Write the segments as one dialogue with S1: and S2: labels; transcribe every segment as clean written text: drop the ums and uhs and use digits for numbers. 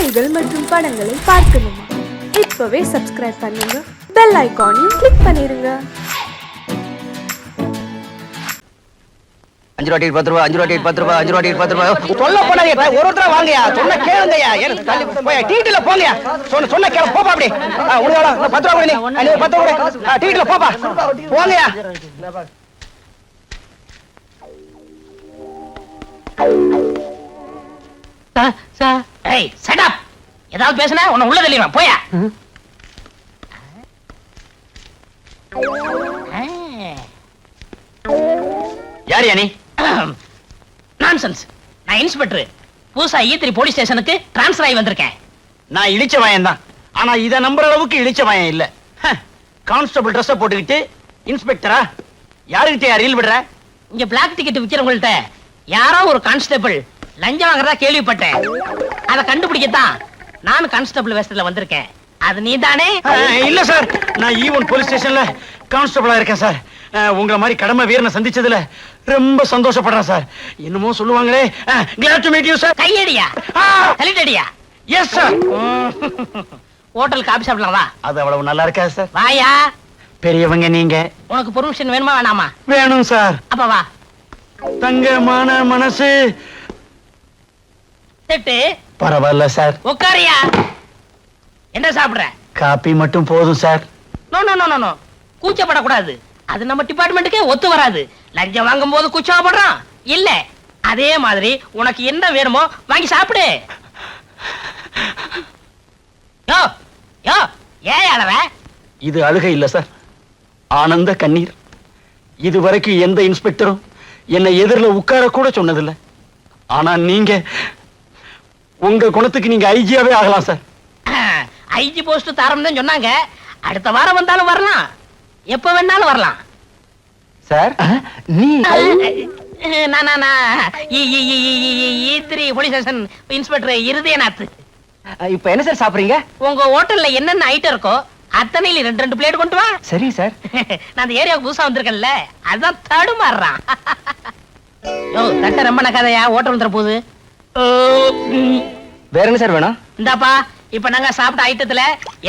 S1: செய்திகள் மற்றும் படங்களை பார்க்கணுமா? இப்பவே சப்ஸ்கிரைப் பண்ணுங்க, பெல் ஐகானையும் கிளிக் பண்ணிருங்க.
S2: 5 ரூபாய் 10 ரூபாய் 5 ரூபாய் 10 ரூபாய் 5 ரூபாய் 10 ரூபாய் சொல்ல போனாங்க. ஒருத்தர வாங்கயா, சொன்ன கேளுங்கயா. தள்ளி போய் டீட்டில போங்கயா. சொன்ன கேளு, போப்பா. அப்படி உடனே 10 ரூபாய் கொடு, நீ 10 ரூபாய் டீட்டில போப்பா, போங்கயா.
S3: சார் ஏய் செட் அப். ஏதாவது பேசுனா உன்னை உள்ள தள்ளிடுவேன், போயா.
S2: யார் நீ?
S3: நான்சென்ஸ். நான் இன்ஸ்பெக்டர். புதுசா ஈத்திரி போலீஸ் ஸ்டேஷனுக்கு டிரான்ஸ்ஃபர் ஆகி வந்திருக்கேன்.
S2: நான் இழிச்ச வாயன் தான். ஆனா இத நம்புற அளவுக்கு இழிச்ச வாயன் இல்ல. கான்ஸ்டபிள் ட்ரெஸ் போட்டுக்கிட்டு இன்ஸ்பெக்டரா? யாருக்கிட்ட ரீல் விடுற?
S3: இங்க பிளாக் டிக்கெட் விக்கிறவங்கள்ட்ட யாரோ ஒரு கான்ஸ்டபிள் லஞ்சம் வாங்குறதா கேள்விப்பட்டேன். அதை கண்டுபிடிக்கத்தான் நானும் கான்ஸ்டபிள் வேஷத்துல வந்திருக்கேன். அது நீ தானே?
S2: இல்ல சார், நான் ஈவன் போலீஸ் ஸ்டேஷன்ல கான்ஸ்டபிளா இருக்கேன் சார். உங்களை மாதிரி கடமை வீரனை சந்திச்சதுல ரொம்ப சந்தோஷப்படுறேன் சார். என்னமோ சொல்லுவாங்களே, glad to meet you sir.
S3: கையடியா தள்ளிட்டடியா?
S2: Yes sir.
S3: ஹோட்டல் காபி சாப்பிடலாம் வா.
S2: அது அவ்வளவு நல்லா இருக்காது சார்.
S3: வாயா.
S2: பெரியவங்க நீங்க.
S3: உனக்கு பெர்மிஷன் வேணுமா வேணாமா?
S2: வேணும் சார்.
S3: அப்ப வா.
S2: தங்கமான மனசு.
S3: திட்டு
S2: பரவாயில்ல சார்.
S3: உட்காரியா. என்ன சாப்பிடுற?
S2: காபி மட்டும் போதும் sir.
S3: No no no no, கூச்சப்படக்கூடாது. அது நம்ம டிபார்ட்மெண்ட்டுக்கே ஒத்து வராது. லஞ்சம் வாங்கும் போது கூச்சப்படுறோம் இல்ல. அதே மாதிரி உனக்கு என்ன வேணுமோ வாங்கி சாப்பிடு. யோ யோ, ஏன் அழற?
S2: இது அழுகை இல்ல சார், ஆனந்த கண்ணீர். இதுவரைக்கும் எந்த இன்ஸ்பெக்டரும் என்னை எதிரில் உட்கார கூட சொன்னதில்லை. ஆனா நீங்க உங்க குணத்துக்கு நீங்க ஐஜியாவே ஆகலாம் சார்.
S3: ஐஜி போஸ்ட் தரம் தான் சொன்னாங்க. அடுத்த வாரம் வந்தாலும் வரலாம், எப்ப வேணாலும் வரலாம்
S2: சார். நீ
S3: ஈத்திரி போலீஸ் ஸ்டேஷன் இன்ஸ்பெக்டர் இருதயநாத்.
S2: இப்ப என்ன சார் சாப்பிடுறீங்க?
S3: உங்க ஹோட்டல்ல என்னென்ன ஐட்டம் இருக்கோ அத்தனையில 2 பிளேட் கொண்டு வா.
S2: சரி சார்.
S3: நான் அந்த ஏரியாவுக்கு புதுசா வந்திருக்கேன்ல, அதான் தடுமாறுறான். யோ, தட்ட ரொம்ப நக்காதையா, ஹோட்டல் வந்துற போகுது.
S2: வேற என்ன சார் வேணும்?
S3: இந்தாப்பா, இப்ப நாங்க சாப்பிட்ட ஐட்டத்துல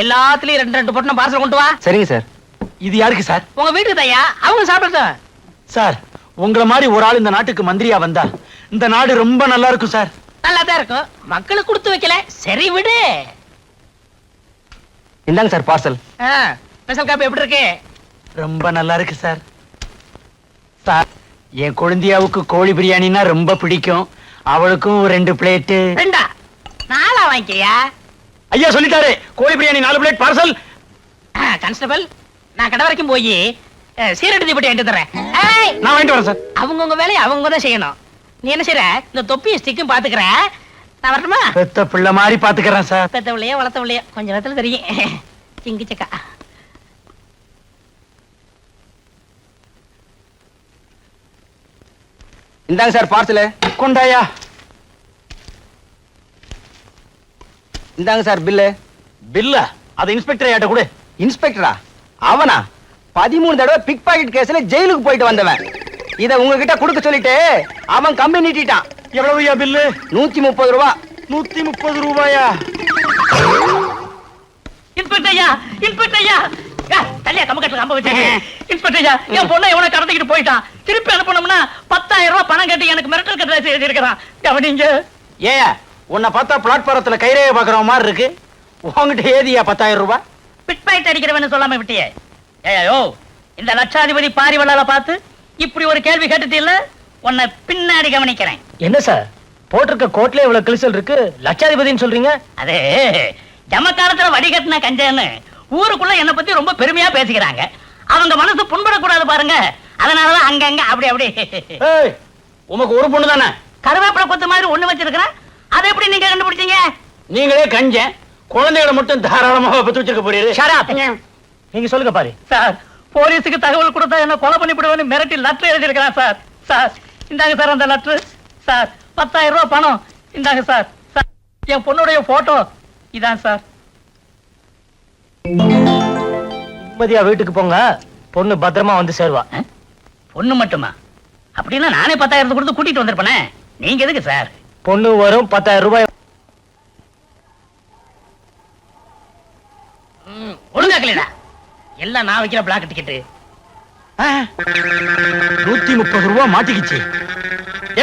S3: எல்லாத்துலயும் 2 பொட்டணம் பார்சல் கொண்டு வா.
S2: சரிங்க சார். இது யாருக்கு சார்?
S3: உங்க வீட்டுக்கு தையா, அவங்க சாப்பிடுறோம்
S2: சார். உங்களை மாதிரி ஒரு ஆள் இந்த நாட்டுக்கு மந்திரியா வந்தா இந்த நாடு ரொம்ப நல்லா இருக்கும் சார்.
S3: நல்லா தான் இருக்கும். மக்களுக்கு கொடுத்து வைக்கல, சரி விடு.
S2: இந்தாங்க சார் பார்சல்.
S3: ஸ்பெஷல் காப்பி எப்படி இருக்கு?
S2: ரொம்ப நல்லா இருக்கு சார். சார், என் குழந்தையாவுக்கு கோழி பிரியாணினா ரொம்ப பிடிக்கும். அவளுக்கும் 2 பிளேட்.
S3: 2 4 வாங்கிக்கியா?
S2: ஐயா சொல்லிட்டாரு, கோழி பிரியாணி 4 பிளேட் பார்சல்.
S3: கான்ஸ்டபிள், நான் கடை வரைக்கும் போய் சீரடி தீப்பெட்டி வாங்கிட்டு தரேன்.
S2: நான் வாங்கிட்டு வரேன் சார்.
S3: அவங்கவுங்க வேலையை அவங்க தான் செய்யணும். நீ என்ன செய்யற? இந்த தொப்பியும் ஸ்டிக்கும் பாத்துக்கிற. நான் வரணுமா?
S2: பெத்த பிள்ளை மாதிரி பாத்துக்கிறேன் சார்.
S3: பெத்த பிள்ளையோ வளர்த்த பிள்ளையோ கொஞ்ச நேரத்துல தெரியும். சிங்கி சக்கா.
S2: இந்தாங்க சார் பார்சல். கொண்டாயா. இந்தாங்க சார் பில்லு. பில்லா? அது இன்ஸ்பெக்டர் ஏட்ட கொடு. இன்ஸ்பெக்டரா? அவனா? 13 தடவை பிக் பாக்கெட் கேஸ்ல ஜெயிலுக்கு போயிட்டு வந்தவன். இத உங்ககிட்ட கொடுக்க சொல்லிட்டு அவன் கம்பி நீட்டிட்டான். எவ்வளவுயா பில்லு? 130 ரூபாய். 130 ரூபாயா?
S3: இன்ஸ்பெக்டர் ஐயா, இன்ஸ்பெக்டர் ஐயா. தள்ளியா கம்பக்கட்டுல கம்ப வச்சு. இன்ஸ்பெக்டர் ஐயா, என் பொண்ணை எவனை கடத்திக்கிட்டு போயிட்டான். திருப்பி அனுப்பணும்னா 10,000 ரூபாய் பணம் கட்டி எனக்கு மிரட்டல் கட்டளை எழுதியிருக்கிறான். கவனிங்க.
S2: ஏயா, உன்னை பார்த்தா பிளாட்பாரத்துல கைரேகை பாக்குற மாதிரி இருக்கு. உங்ககிட்ட ஏதியா 10,000 ரூபாய்?
S3: பிட் பாயிண்ட் அடிக்கிறவன்னு சொல்லாம விட்டியே. ஏயோ, இந்த லட்சாதிபதி பாரிவளால பார்த்து இப்படி ஒரு கேள்வி கேட்டுட்டீல்ல, உன்னை பின்னாடி கவனிக்கிறேன்.
S4: என்ன சார், போட்டிருக்க கோட்ல இவ்வளவு கிழிசல் இருக்கு, லட்சாதிபதினு சொல்றீங்க?
S3: அதே ஜமக்காலத்துல வடிகட்டின கஞ்சன்னு ஊருக்குள்ள என்ன பத்தி ரொம்ப பெருமையா பேசிக்கிறாங்க. அவங்க மனசு புண்படக்கூடாது பாருங்க. அதனாலதான் அங்கங்க அப்படி
S2: உமக்கு ஒரு பொண்ணு தானே?
S3: கருவேப்பிலை கொத்து மாதிரி ஒண்ணு வச்சிருக்கிறேன். அதை எப்படி நீங்க கண்டுபிடிச்சீங்க?
S2: நீங்களே கஞ்சன், குழந்தைகளை மட்டும் தாராளமாக பெற்று வச்சிருக்க போறீங்க.
S4: நீங்க சொல்லுங்க பாரு.
S3: சார், போலீஸுக்கு தகவல் கொடுத்தா என்ன கொலை பண்ணிவிடுவேன்னு மிரட்டி லெட்டர் எழுதியிருக்கிறான் சார். சார் இந்தாங்க சார் அந்த லெட்டர். சார் 10,000 ரூபாய் பணம் இந்தாங்க சார். சார், என் பொண்ணுடைய போட்டோ இதான் சார்.
S4: நிம்மதியா வீட்டுக்கு போங்க, பொண்ணு பத்திரமா வந்து சேருவா.
S3: பொண்ணு மட்டுமா? அப்படின்னா நானே 10,000 கொடுத்து கூட்டிட்டு வந்திருப்பேனே. நீங்க எதுக்கு சார்?
S4: பொண்ணு வரும், 10,000 ரூபாய்.
S3: ஒழுங்காக்கலடா எல்லாம் நான் வைக்கிற பிளாக் டிக்கெட்டு
S2: 130 ரூபா மாட்டிக்கிச்சு.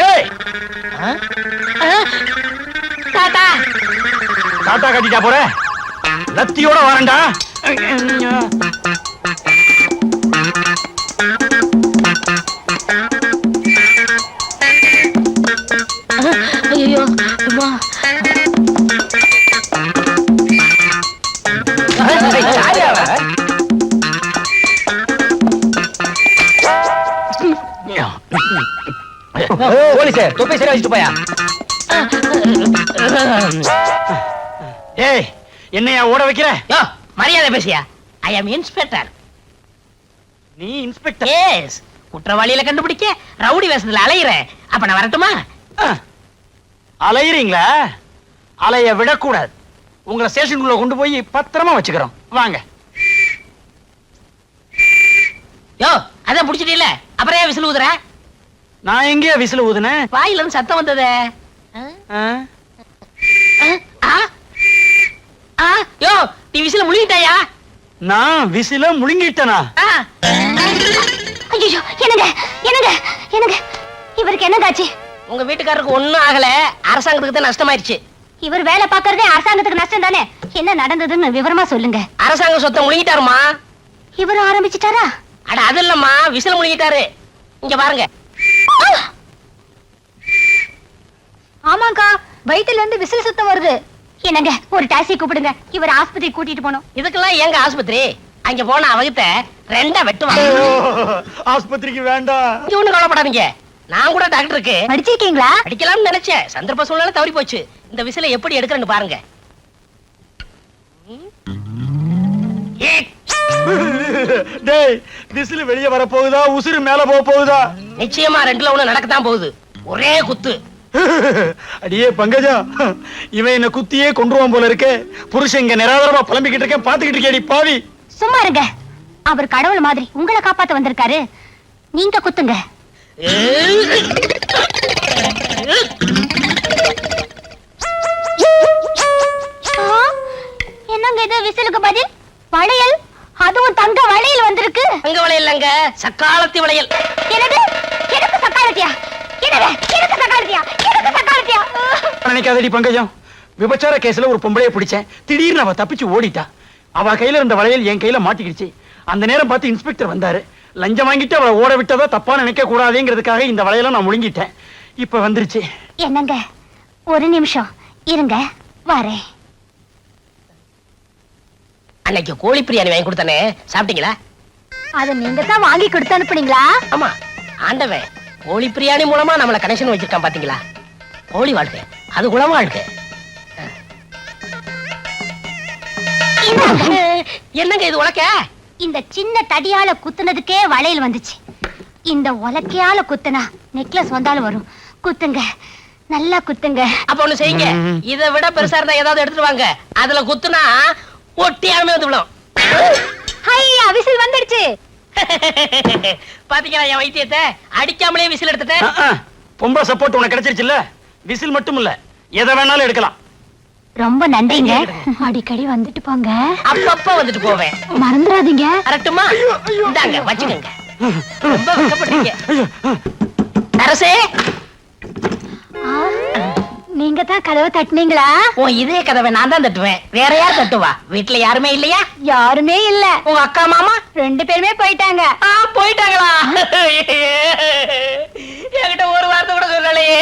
S2: ஏய்
S3: டாடா
S2: டாட்டா கட்டிட்டா போற, லத்தியோட வரேன்டா.
S3: ஐயோ அம்மா
S2: போலீஸ் தொப்பை சரி வச்சுட்டு போயா. ஏய் என்னையா ஓட வைக்கிற?
S3: யோ மரியாதை பேசியா. ஐ அம் இன்ஸ்பெக்டர்.
S2: நீ இன்ஸ்பெக்டர்?
S3: எஸ், குற்றவாளியில கண்டுபிடிக்க ரவுடி வேஷத்துல அலையிறேன். அப்ப நான் வரட்டுமா?
S2: அலையிறீங்களா? அலைய விடக்கூடாது. உங்களை ஸ்டேஷனுக்குள்ள கொண்டு போய் பத்திரமா வச்சுக்கிறோம். வாங்க.
S3: யோ அதான் புடிச்சிட்டீல, அப்புறம் ஏன் விசில் ஊதுற?
S2: நான் எங்கேயா விசில் ஊதுனேன்?
S3: வாயில இருந்து சத்தம் வந்ததே. யோ நீ விசில முழுங்கிட்டாயா?
S2: நான் விசில முழுங்கிட்டனா?
S5: ஐயோ என்னங்க என்னங்க என்னங்க இவருக்கு என்னதாச்சு?
S3: உங்க வீட்டுக்காரருக்கு ஒண்ணும் ஆகல, அரசாங்கத்துக்கு தான் நஷ்டமாயிருச்சு.
S5: இவர் வேலை பார்க்கறதே அரசாங்கத்துக்கு நஷ்டம் தானே. என்ன நடந்ததுன்னு விவரமா சொல்லுங்க.
S3: அரசாங்க சொத்தை முழுங்கிட்டாருமா.
S5: இவர் ஆரம்பிச்சிட்டாரா?
S3: அட அது இல்லம்மா, விசில முழுங்கிட்டாரு. இங்க பாருங்க.
S5: ஆமாங்கா, வயித்துல இருந்து விசில் சத்தம் வருது. என்னங்க ஒரு டாக்ஸி கூப்பிடுங்க, இவர் ஆஸ்பத்திரி கூட்டிட்டு போனோம்.
S3: இதுக்கெல்லாம் எங்க ஆஸ்பத்திரி? அங்க போன அவகிட்ட ரெண்டா வெட்டுவாங்க.
S2: ஆஸ்பத்திரிக்கு வேண்டாம்.
S3: இங்க ஒண்ணும் கவலைப்படாதீங்க, நான் கூட டாக்டருக்கு
S5: படிச்சிருக்கீங்களா?
S3: அடிக்கலாம்னு நினைச்சேன். சந்தர்ப்ப சூழ்நிலை தவறி போச்சு. இந்த விசில எப்படி எடுக்கிறேன்னு பாருங்க.
S2: டேய் விசில் வெளிய வர போகுதா, உசுறு மேல போக போகுதா?
S3: நிச்சயமா ரெண்டுல ஒண்ணு நடக்கத்தான் போகுது. ஒரே குத்து.
S2: அடியே பங்கஜா, இவன் என்ன குத்தியே கொன்றுவான் போல இருக்கே. புருஷன் இங்க நிராதரமா புலம்பிக்கிட்டு இருக்கேன், பாத்துக்கிட்டு இருக்கேடி பாவி.
S5: சும்மா இருங்க, அவர் கடவுள் மாதிரி உங்களை காப்பாத்த வந்திருக்காரு. நீங்க குத்துங்க. என்னங்க இது விசிலுக்கு பதில்? வளையல், அதுவும் தங்க வளையல் வந்திருக்கு.
S3: தங்க வளையல் இல்லங்க, சக்காலத்தி வளையல்.
S5: என்னது? எனக்கு சக்காலத்தியா? என்னது? எனக்கு சக்காலத்தியா? எனக்கு சக்காலத்தியா?
S2: நினைக்காதடி பங்கஜம், விபச்சார கேஸ்ல ஒரு பொம்பளைய பிடிச்சேன். திடீர்னு அவ தப்பிச்சு ஓடிட்டா. அவ கையில இருந்த வளையல் என் கையில மாட்டிக்கிடுச்சு. அந்த நேரம் பார்த்து இன்ஸ்பெக்டர் வந்தாரு. லஞ்சம் வாங்கிட்டு அவளை ஓட விட்டதா தப்பா நினைக்க கூடாதுங்கிறதுக்காக இந்த வளையல நான் முழுங்கிட்டேன். இப்ப வந்துருச்சு.
S5: என்னங்க ஒரு நிமிஷம் இருங்க, வரேன்.
S3: அன்னைக்கு கோழி பிரியாணி வாங்கி கொடுத்தானே, சாப்பிட்டீங்களா?
S5: அத நீங்க தான் வாங்கி கொடுத்து அனுப்புனீங்களா?
S3: ஆமா, ஆண்டவன் கோழி பிரியாணி மூலமா நம்மள கனெக்ஷன் வச்சிருக்கான் பாத்தீங்களா? கோழி வாழ்க்கை அது குளம் வாழ்க்கை. என்னங்க இது உலக்க?
S5: இந்த சின்ன தடியால குத்துனதுக்கே வளையல் வந்துச்சு. இந்த உலக்கையால குத்துனா நெக்லஸ் வந்தாலும் வரும். குத்துங்க, நல்லா குத்துங்க.
S3: அப்ப ஒண்ணு செய்யுங்க, இதை விட பெருசா இருந்தா ஏதாவது எடுத்துட்டு வாங்க. அதுல குத்துனா ஒட்டியாமே வந்து விடும்.
S5: ஐயா விசில் வந்துடுச்சு.
S3: பாத்தீங்களா என் வைத்தியத்தை? அடிக்காமலே விசில் எடுத்துட்டேன்.
S2: பொம்பளை சப்போர்ட் உனக்கு கிடைச்சிருச்சுல்ல. விசில் மட்டும் இல்ல, எதை வேணாலும் எடுக்கலாம்.
S5: ரொம்ப நன்றிங்க. அடிக்கடி வந்துட்டு போங்க.
S3: அப்பப்ப வந்துட்டு போவேன்,
S5: மறந்துடாதீங்க.
S3: கரெக்ட்டுமா? இந்தாங்க வச்சுக்கோங்க. ரொம்ப வெட்கப்படுறீங்க. அரசே,
S5: நீங்க தான் கதவை தட்டுனீங்களா?
S3: உன் இதே கதவை நான் தான் தட்டுவேன், வேற யார் தட்டுவா? வீட்டுல யாருமே இல்லையா?
S5: யாருமே இல்ல.
S3: உங்க அக்கா மாமா
S5: 2 பேருமே போயிட்டாங்க.
S3: போயிட்டாங்களா? என்கிட்ட ஒரு வார்த்தை கூட சொல்லலையே.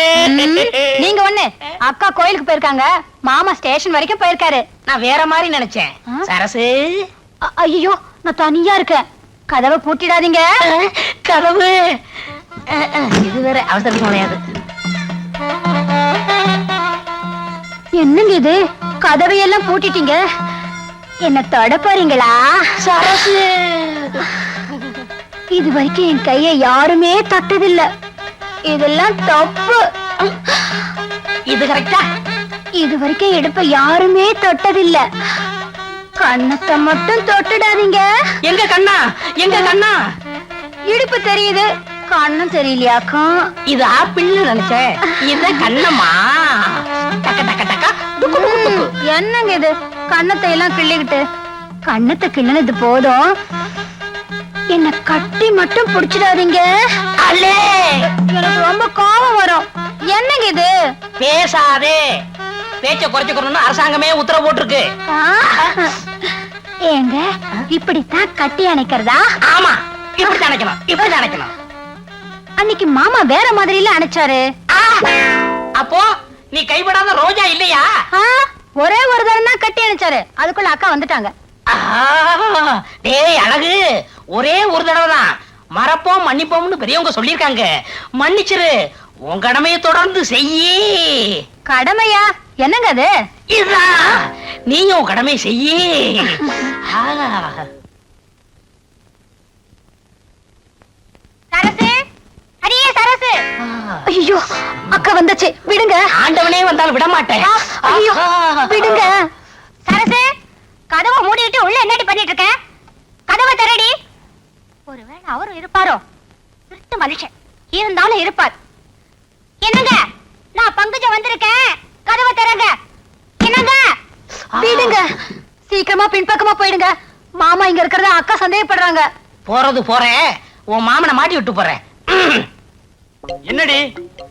S5: நீங்க ஒண்ணு, அக்கா கோயிலுக்கு போயிருக்காங்க, மாமா ஸ்டேஷன் வரைக்கும் போயிருக்காரு.
S3: நான் வேற மாதிரி நினைச்சேன். சரசு,
S5: ஐயோ நான் தனியா இருக்கேன், கதவை பூட்டிடாதீங்க.
S3: கதவு இது வேற அவசரத்துக்கு முடியாது.
S5: என்னங்க இது, கதவையெல்லாம் பூட்டிட்டீங்க, என்ன தொட போறீங்களா?
S3: சரசு,
S5: இது வரைக்கும் என் கையை யாருமே தொட்டதில்ல, இதெல்லாம் தப்பு.
S3: இது கரெக்டா?
S5: இது வரைக்கும் இடுப்ப யாருமே தொட்டதில்ல, கண்ணத்தை மட்டும் தொட்டுடாதீங்க.
S3: எங்க கண்ணா, எங்க கண்ணா?
S5: இடுப்பு தெரியுது, கண்ணம் தெரியலையாக்கும்.
S3: இது ஆப்பிள் நினைச்சேன், இது கண்ணம்மா. டக்க டக்க டக்க டுக்கு டுக்கு டுக்கு.
S5: என்னங்க இது, கண்ணத்தை எல்லாம் கிள்ளிக்கிட்டு கண்ணத்தை கிள்ளனது போதும், என்ன கட்டி மட்டும் புடிச்சிடாதீங்க.
S3: அல்லே
S5: எனக்கு ரொம்ப கோபம் வரும். என்னங்க இது?
S3: பேசாதே, பேச்ச குறைச்சுக்கணும்னு அரசாங்கமே உத்தரவு போட்டிருக்கு.
S5: ஆ? ஏங்க இப்படித்தான் கட்டி அணைக்கிறதா?
S3: ஆமா, இப்படி நினைக்கணும், இப்படி நினைக்கணும்.
S5: அன்னைக்கு மாமா வேற மாதிரி இல்ல அணைச்சாரு.
S3: அப்போ நீ கைவிடாத ரோஜா இல்லையா?
S5: ஆ, ஒரே ஒரு தரம் தான் கட்டி அணைச்சாரு, அதுக்குள்ள அக்கா வந்துட்டாங்க.
S3: டேய் அழகு, ஒரே ஒரு தடவை தான் மறப்போம் மன்னிப்போம்னு பெரியவங்க சொல்லிருக்காங்க. மன்னிச்சிரு, உன் கடமையை தொடர்ந்து செய்யி.
S5: கடமையா? என்னங்க அது?
S3: இதுதான், நீயும் உன் கடமை செய்யி.
S5: சரசு, அடியே சரசு. ஐயோ, அக்கா வந்துச்சு, விடுங்க.
S3: ஆண்டவனே வந்தாலும் விட மாட்டேன்.
S5: ஐயோ, விடுங்க. சரசு, கதவை மூடிட்டு உள்ள என்னடி பண்ணிட்டு இருக்க? கதவை திறடி. ஒருவேளை அவரும் இருப்பாரோ? திருட்டு மனுஷன் இருந்தாலும் இருப்பார். என்னங்க, நான் பங்குஜம் வந்திருக்கேன், கதவை திறங்க. என்னங்க, விடுங்க. சீக்கிரமா பின்பக்கமா போயிடுங்க. மாமா இங்க இருக்கிறத அக்கா சந்தேகப்படுறாங்க.
S3: போறது போறேன், உன் மாமனை மாட்டி விட்டு போறேன்.
S2: என்னடி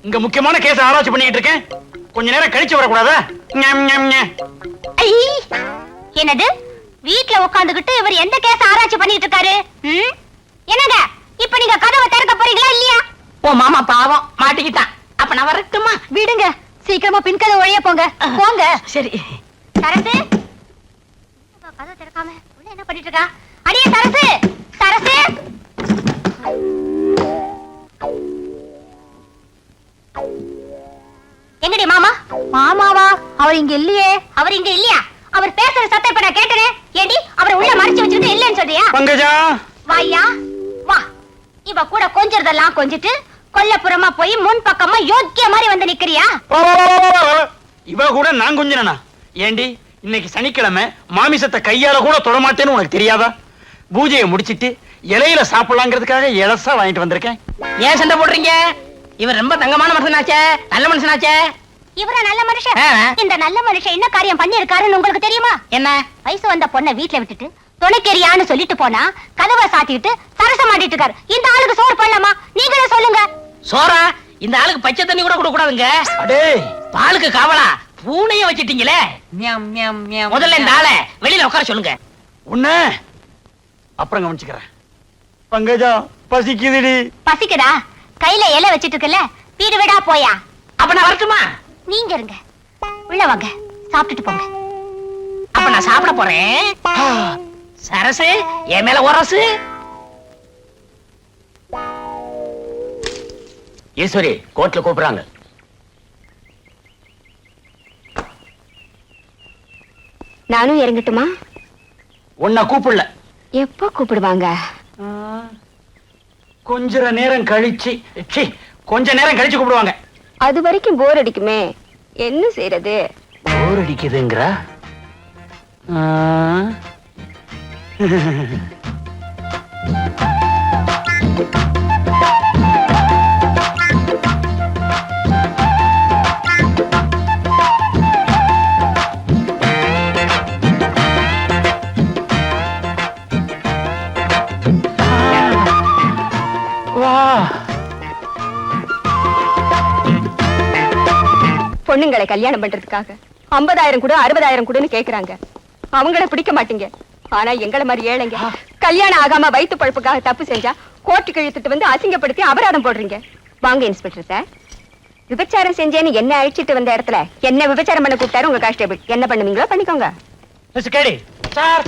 S2: இங்க முக்கியமான கேஸ் ஆராய்ச்சி பண்ணிட்டு இருக்கேன், கொஞ்ச நேரம் கழிச்சு வரக்கூடாதா?
S5: ஐ, என்னது? வீட்ல உட்கார்ந்துகிட்டு இவர் எந்த கேஸ் ஆராய்ச்சி பண்ணிட்டு இருக்காரு? என்னங்க, இப்ப நீங்க கதவை திறக்க போறீங்களா இல்லையா?
S3: உன் மாமா பாவம் மாட்டிக்கிட்டான். அப்ப நான் வரட்டுமா?
S5: விடுங்க, சீக்கிரமா பின்கதை ஒழிய போங்க. போங்க.
S3: சரி.
S5: சரசு, கதவை திறக்காம உள்ள என்ன பண்ணிட்டு இருக்கா? அடியே சரசு, சரசு. எங்கடி மாமா? மாமாவா? அவர் இங்க இல்லையே. அவர் இங்க இல்லையா? அவர் பேசுற சத்தம் இப்ப நான் கேட்டனே. ஏடி, அவரை உள்ள மறைச்சு வச்சிட்டு இல்லன்னு சொல்றியா?
S2: பங்கஜா,
S5: வாயா வா. இவ கூட கொஞ்சறதெல்லாம் கொஞ்சிட்டு கொல்லப்புறமா போய் முன் பக்கமா யோக்கிய மாதிரி வந்து நிக்கிறியா?
S2: இவ கூட நான் கொஞ்சனா? ஏண்டி, இன்னைக்கு சனிக்கிழமை மாமிசத்தை கையால கூட தொடமாட்டேன்னு உனக்கு தெரியாதா? பூஜையை முடிச்சிட்டு இலையில சாப்பிடலாங்கிறதுக்காக இலசா வாங்கிட்டு வந்திருக்கேன்.
S3: ஏன் சண்டை போடுறீங்க? இவர் ரொம்ப தங்கமான மனுஷனாச்சே, நல்ல மனுஷனாச்சே.
S5: இவரா நல்ல மனுஷன்?
S3: ஆ.
S5: இந்த நல்ல மனுஷன் என்ன காரியம் பண்ணி இருக்காருன்னு உங்களுக்கு தெரியுமா?
S3: என்ன?
S5: வயசு வந்த பொண்ணை வீட்ல விட்டுட்டு துணைக்கெரியான்னு சொல்லிட்டு போனா கதவை சாத்திட்டு சரசம் மாட்டிட்டு இருக்காரு. இந்த ஆளுக்கு சோறு பண்ணலாமா? நீங்களே சொல்லுங்க.
S3: சோரா? இந்த ஆளுக்கு பச்சை தண்ணி கூட கொடுக்க கூடாதுங்க.
S2: அடே,
S3: பாலுக்கு காவலா பூனைய வச்சிட்டீங்களே. முதல்ல இந்த ஆளை வெளியில உட்கார சொல்லுங்க.
S2: உன்ன அப்புறம் கவனிச்சுக்கிறேன். பங்கஜா, பசிக்குதுடி.
S5: பசிக்குதா? கையில இலை வச்சிட்டு இருக்கல, வீடு வீடா போயா.
S3: அப்ப நான் வரட்டுமா?
S5: நீங்க இருங்க, உள்ள வாங்க, சாப்பிட்டுட்டு போங்க.
S3: அப்ப நான் சாப்பிட போறேன். சரசு, என் மேல உரசு.
S2: ஈஸ்வரி, கோர்ட்ல கூப்பிடுறாங்க.
S5: நானும் இறங்கட்டுமா?
S2: உன்னை கூப்பிடல.
S5: எப்போ கூப்பிடுவாங்க?
S2: கொஞ்ச நேரம் கழிச்சு, கொஞ்ச நேரம் கழிச்சு கூப்பிடுவாங்க.
S5: அது வரைக்கும் போர் அடிக்குமே, என்ன செய்யறது?
S2: போர் அடிக்குதுங்கறா?
S6: பொண்ணுங்களை கல்யாணம் பண்றதுக்காக 50,000 கூட 60,000 கூடன்னு கேக்குறாங்க. அவங்கள பிடிக்க மாட்டீங்க. ஆனா எங்களை மாதிரி ஏழைங்க கல்யாணம் ஆகாம வயிற்று பழப்புக்காக தப்பு செஞ்சா கோர்ட்டுக்கு இழுத்துட்டு வந்து அசிங்கப்படுத்தி அபராதம் போடுறீங்க. வாங்க இன்ஸ்பெக்டர் சார், விபச்சாரம் செஞ்சேன்னு என்ன அழிச்சிட்டு வந்த இடத்துல என்ன விபச்சாரம் பண்ண கூப்பிட்டாரு உங்க கான்ஸ்டேபிள். என்ன பண்ணுவீங்களோ பண்ணிக்கோங்க.
S2: சார்,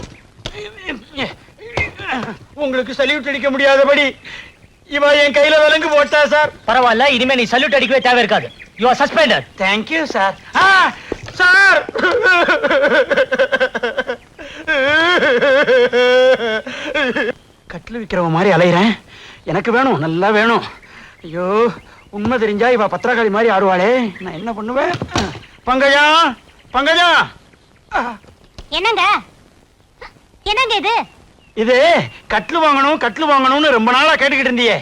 S2: உங்களுக்கு சல்யூட் அடிக்க முடியாதபடி இவ என் கையில விலங்கு போட்டா சார்.
S4: பரவாயில்ல, இனிமே நீ சல்யூட் அடிக்கவே தேவை இருக்காது. You are suspended.
S2: Thank you sir. Sir, கட்டில் விக்கிறவ மாதிரி அலையிறேன். எனக்கு வேணும், நல்லா வேணும். ஐயோ, உண்மை தெரிஞ்சா இவ பத்திரகாளி மாதிரி ஆடுவாளே, நான் என்ன பண்ணுவேன்? பங்கஜா, பங்கஜா.
S5: என்னங்க, என்னங்க இது?
S2: இது கட்லு வாங்கணும், கட்லு வாங்கணும்னு ரொம்ப நாளா கேட்டுக்கிட்டு இருந்தியே,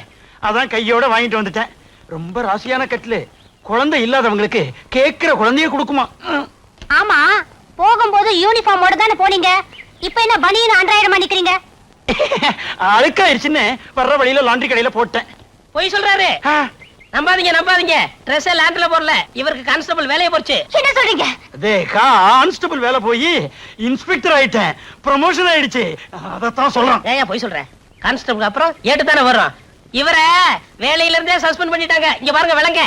S2: அதான் கையோட வாங்கிட்டு வந்துட்டேன். ரொம்ப ராசியான கட்லு, குழந்தை இல்லாதவங்களுக்கு கேட்கிற குழந்தைய கொடுக்குமா.
S5: ஆமா, போகும்போது யூனிஃபார்மோட தானே போனீங்க. இப்ப என்ன பனியன் ஆண்டாயிரம் நிக்கிறீங்க?
S2: அழுக்காயிருச்சுன்னு வர்ற வழியில லாண்டரி கடையில போட்டேன்.
S3: போய் சொல்றாரு. நம்பாதீங்க ட்ரெஸ் லேண்ட்ல போடல, இவருக்கு கான்ஸ்டபிள் வேலையை போச்சு.
S5: என்ன சொல்றீங்க?
S2: கான்ஸ்டபிள் வேலை போய் இன்ஸ்பெக்டர் ஆயிட்டேன், ப்ரமோஷன் ஆயிடுச்சு. அதத்தான் சொல்றேன்.
S3: ஏன் போய் சொல்றேன்? கான்ஸ்டபிள் அப்புறம் ஏட்டு தானே வர்றோம். இவரை வேலையில இருந்தே சஸ்பெண்ட் பண்ணிட்டாங்க. இங்க பாருங்க விளங்க.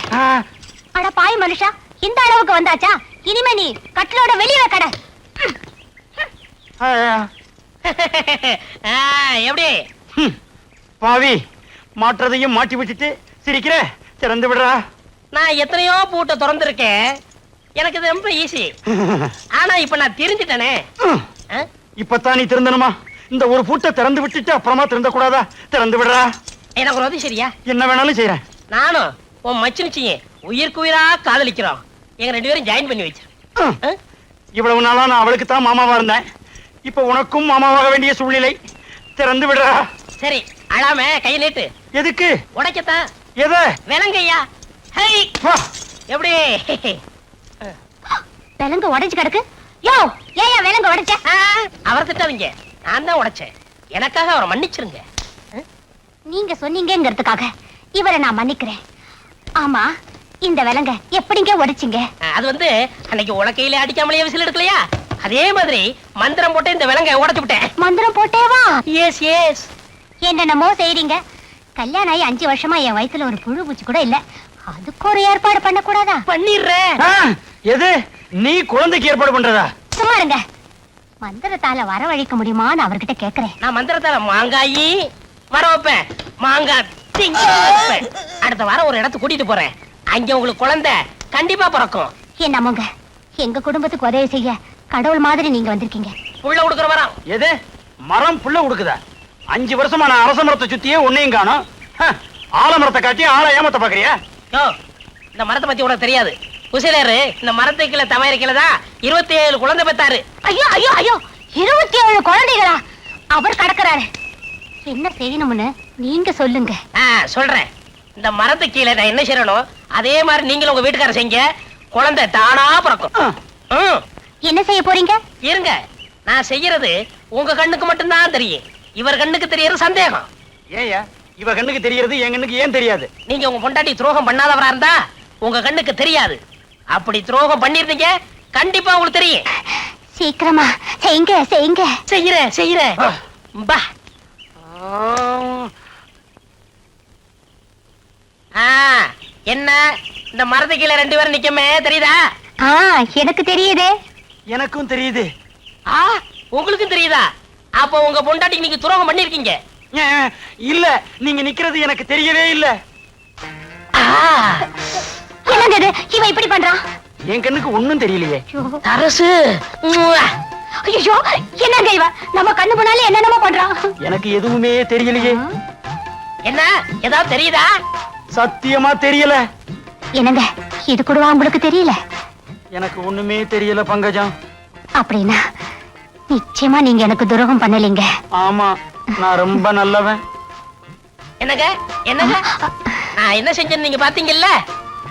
S5: அட பாய் மனுஷா, இந்த அளவுக்கு வந்தாச்சா? இனிமே நீ கட்டிலோட வெளியே கடை.
S3: எப்படி
S2: பாவி, மாற்றதையும் மாட்டி விட்டுட்டு சிரிக்கிற, திறந்து விடுறா.
S3: நான் எத்தனையோ பூட்டை திறந்திருக்கேன், எனக்கு இது ரொம்ப ஈஸி. ஆனா இப்ப நான் தெரிஞ்சுட்டேனே.
S2: இப்பதான் நீ திறந்தனுமா? இந்த ஒரு பூட்டை திறந்து விட்டுட்டு அப்புறமா திறந்த கூடாதா? திறந்து விடுறா.
S3: எனக்கு ஒரு உதவி சரியா?
S2: என்ன வேணாலும் செய்யறேன்.
S3: நானும் உன் மச்சினிச்சிங்க உயிருக்கு உயிரா காதலிக்கிறோம். எங்க 2 பேரும் ஜாயின் பண்ணி வச்சிரு.
S2: இவ்வளவு நாளா நான் அவளுக்கு தான் மாமாவா இருந்தேன். இப்ப உனக்கும் மாமாவாக வேண்டிய சூழ்நிலை. திறந்து விடுறா.
S3: சரி, அழாம கையை நீட்டு.
S2: எதுக்கு?
S3: உடைக்கத்தான்.
S2: எதை?
S3: விலங்கையா. ஹை, எப்படி?
S5: விலங்கு உடைஞ்சு கிடக்கு. யோ, ஏன் விலங்கு உடைச்ச?
S3: அவரை திட்டாதீங்க, நான் தான் உடைச்சேன். எனக்காக அவரை மன்னிச்சிருங்க.
S5: நீங்க சொன்னீங்கிறதுக்காக இவரை நான் மன்னிக்கிறேன். ஆமா, இந்த விலங்க எப்படிங்க உடைச்சிங்க?
S3: அது வந்து அன்னைக்கு உலக்கையில அடிக்காமலே விசில் எடுக்கலையா, அதே மாதிரி மந்திரம் போட்டு இந்த விலங்கை உடைச்சு விட்டேன்.
S5: மந்திரம் போட்டேவா?
S3: S S.
S5: என்னென்னமோ செய்றீங்க. கல்யாணம் ஆகி 5 வருஷமா என் வயித்துல ஒரு புழு பூச்சி கூட இல்ல. அதுக்கு ஒரு ஏற்பாடு பண்ண கூடாதா?
S3: பண்ணிடுறேன்.
S2: எது? நீ குழந்தைக்கு ஏற்பாடு பண்றதா?
S5: சும்மா இருங்க. மந்திரத்தால வரவழைக்க முடியுமான்னு அவர்கிட்ட கேக்குறேன்.
S3: நான் மந்திரத்தால மாங்காயி வர வைப்பேன், மாங்காய் திங்க வைப்பேன். அடுத்த வாரம் ஒரு இடத்துக்கு கூட்டிட்டு போறேன். அங்க உங்களுக்கு குழந்தை கண்டிப்பா பிறக்கும்.
S5: என்னமோங்க, எங்க குடும்பத்துக்கு உதவி செய்ய கடவுள் மாதிரி நீங்க வந்திருக்கீங்க.
S3: புள்ள கொடுக்குற வரம்.
S2: எது? மரம் புள்ள கொடுக்குதா? 5 வருஷமா நான் அரச மரத்தை சுத்தியே உன்னையும் காணோம். ஆலமரத்தை காட்டி ஆளை ஏமாத்த பாக்குறியா?
S3: யோ, இந்த மரத்தை பத்தி உனக்கு தெரியாது. குசிலரு இந்த மரத்துக்குள்ள தவறிக்கலதான் 27 குழந்தை பெத்தாரு.
S5: ஐயோ ஐயோ ஐயோ, 27 குழந்தைகளா? அவர் கடக்குறாரு. என்ன செய்யணும்னு நீங்க சொல்லுங்க.
S3: சொல்றேன். இந்த மரத்துக்கு கீழே நான் என்ன செய்யணும் அதே மாதிரி நீங்களும் உங்க வீட்டுக்கார செய்யுங்க. குழந்தை தானா பிறக்கும்.
S5: என்ன செய்ய போறீங்க?
S3: இருங்க, நான் செய்யறது உங்க கண்ணுக்கு மட்டும்தான் தெரியும். இவர் கண்ணுக்கு தெரியறது சந்தேகம்.
S2: ஏயா இவ கண்ணுக்கு தெரியறது என் கண்ணுக்கு ஏன் தெரியாது?
S3: நீங்க உங்க பொண்டாட்டி துரோகம் பண்ணாதவரா இருந்தா உங்க கண்ணுக்கு தெரியாது. அப்படி துரோகம் பண்ணிருந்தீங்க கண்டிப்பா உங்களுக்கு தெரியும்.
S5: சீக்கிரமா செய்யுங்க செய்யுங்க.
S3: செய்யறேன். பா. என்ன இந்த மரத்துக்கு கீழே 2 பேரும் நிக்கமே தெரியுதா?
S5: எனக்கு தெரியுதே.
S2: எனக்கும் தெரியுது.
S3: உங்களுக்கும் தெரியுதா? அப்ப உங்க பொண்டாட்டிக்கு நீங்க துரோகம் பண்ணிருக்கீங்க.
S2: இல்ல, நீங்க நிக்கிறது எனக்கு தெரியவே இல்ல.
S5: என்னங்க இது? இவன் இப்படி பண்றான்.
S2: என் கண்ணுக்கு ஒண்ணும் தெரியலையே.
S3: அரசு.
S5: ஐயோ, என்னங்க இவன் நம்ம கண்ணு முன்னாலே என்னென்னமோ பண்றான்.
S2: எனக்கு எதுவுமே தெரியலையே.
S3: என்ன ஏதாவது தெரியுதா?
S2: சத்தியமா தெரியல.
S5: என்னங்க இது கூடவா உங்களுக்கு தெரியல?
S2: எனக்கு ஒண்ணுமே தெரியல பங்கஜம்.
S5: அப்படின்னா நிச்சயமா நீங்க எனக்கு துரோகம் பண்ணலீங்க.
S2: ஆமா, நான் ரொம்ப நல்லவன்.
S3: என்னங்க நான் என்ன செஞ்சேன்னு நீங்க பாத்தீங்கல்ல,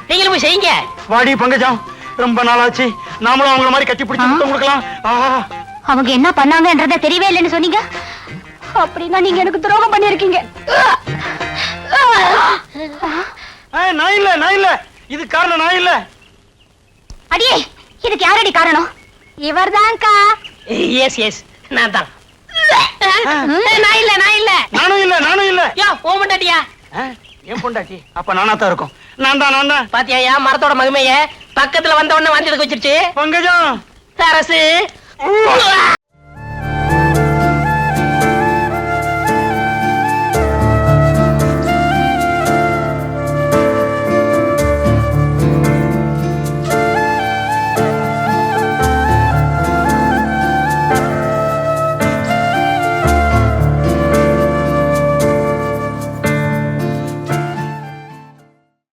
S3: நீங்களும் போய் செய்யுங்க.
S2: வாடி பங்கஜம், ரொம்ப நாளாச்சு. நாமளும் அவங்கள மாதிரி கட்டி பிடிச்சு முத்தம் கொடுக்கலாம்.
S5: அவங்க என்ன பண்ணாங்கன்றத தெரியவே இல்லைன்னு சொன்னீங்க. அப்படின்னா நீங்க எனக்கு துரோகம் பண்ணிருக்கீங்க.
S2: நான் இல்ல இது காரணம் நான் இல்ல.
S5: அடியே, இதுக்கு யாரடி காரணம்? இவர்தான்க்கா.
S3: எஸ் நான் தான். நான் இல்ல.
S2: நானும் இல்ல.
S3: யோ, ஓ பொண்டாட்டியா?
S2: என் பொண்டாட்டி. அப்ப நானா தான் இருக்கும். நான் தான்.
S3: பாத்தியா மரத்தோட மகிமைய? பக்கத்துல வந்த உடனே வாந்தி எடுக்க வச்சிருச்சு
S2: பங்கஜம்.
S3: அரசு.